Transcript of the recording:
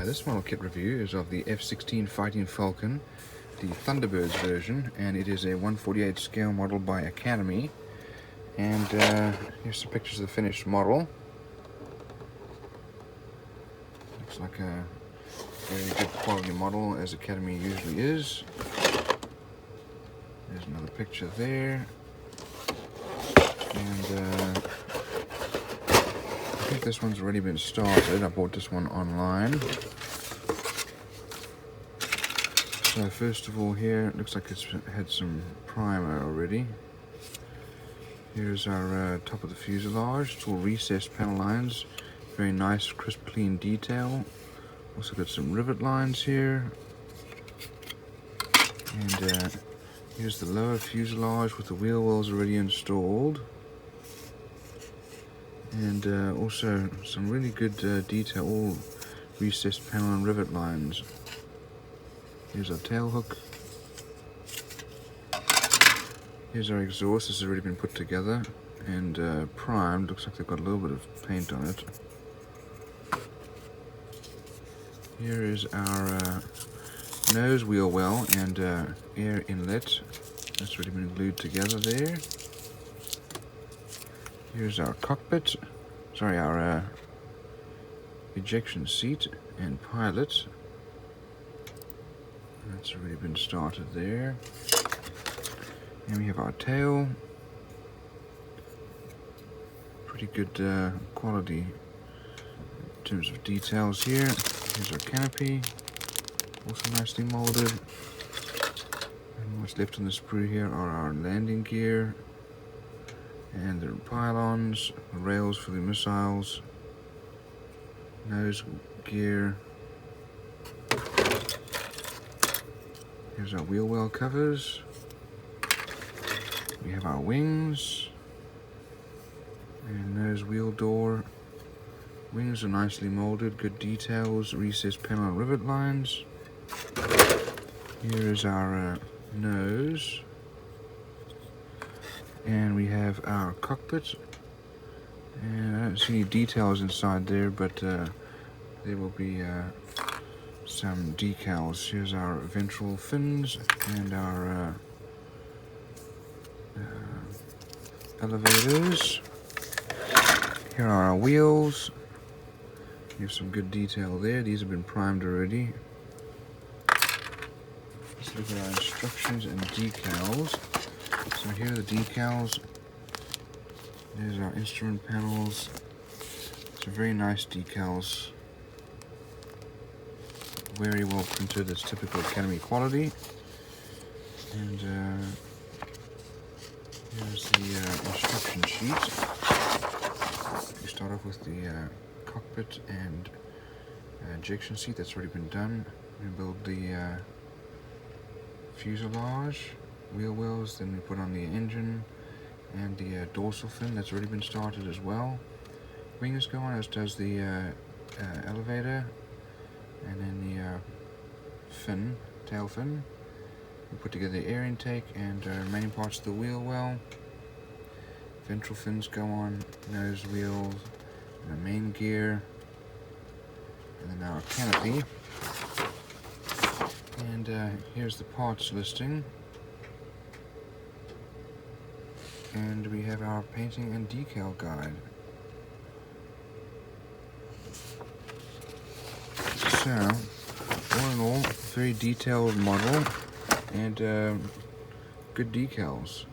This model kit review is of the F-16 Fighting Falcon, the Thunderbirds version, and it is a 1/48 scale model by Canopy. And here's some pictures of the finished model. Looks like a very good quality model, as Canopy usually is. There's another picture there. And I think this one's already been started. I bought this one online. So first of all, here it looks like it's had some primer already. Here's our top of the fuselage. It's all recessed panel lines. Very nice, crisp, clean detail. Also got some rivet lines here. And here's the lower fuselage with the wheel wells already installed. And also some really good detail, all recessed panel and rivet lines. Here's our tail hook. Here's our exhaust. This has already been put together and primed. Looks like they've got a little bit of paint on it. Here is our nose wheel well and air inlet. That's already been glued together there. Here's our cockpit. Sorry, our ejection seat and pilot. That's already been started there. And we have our tail. Pretty good quality in terms of details here. Here's our canopy. Also nicely molded. And what's left on the sprue here are our landing gear. And the pylons, the rails for the missiles. Nose gear. Here's our wheel well covers. We have our wings. And nose wheel door. Wings are nicely molded, good details, recessed panel and rivet lines. Here is our nose. And we have our cockpit. And I don't see any details inside there, but there will be some decals. Here's our ventral fins and our elevators. Here are our wheels. We have some good detail there. These have been primed already. Let's look at our instructions and decals. So here are the decals. There's our instrument panels. Some very nice decals. Very well printed. It's typical Canopy quality. And here's the instruction sheet. We start off with the cockpit and ejection seat. That's already been done. We build the fuselage, wheel wells, then we put on the engine and the dorsal fin. That's already been started as well. Wings go on, as does the elevator, and then the fin, tail fin. We put together the air intake and remaining parts of the wheel well. Ventral fins go on, nose wheels, and the main gear, and then our canopy. And here's the parts listing. And we have our painting and decal guide. So, all in all, very detailed model and good decals.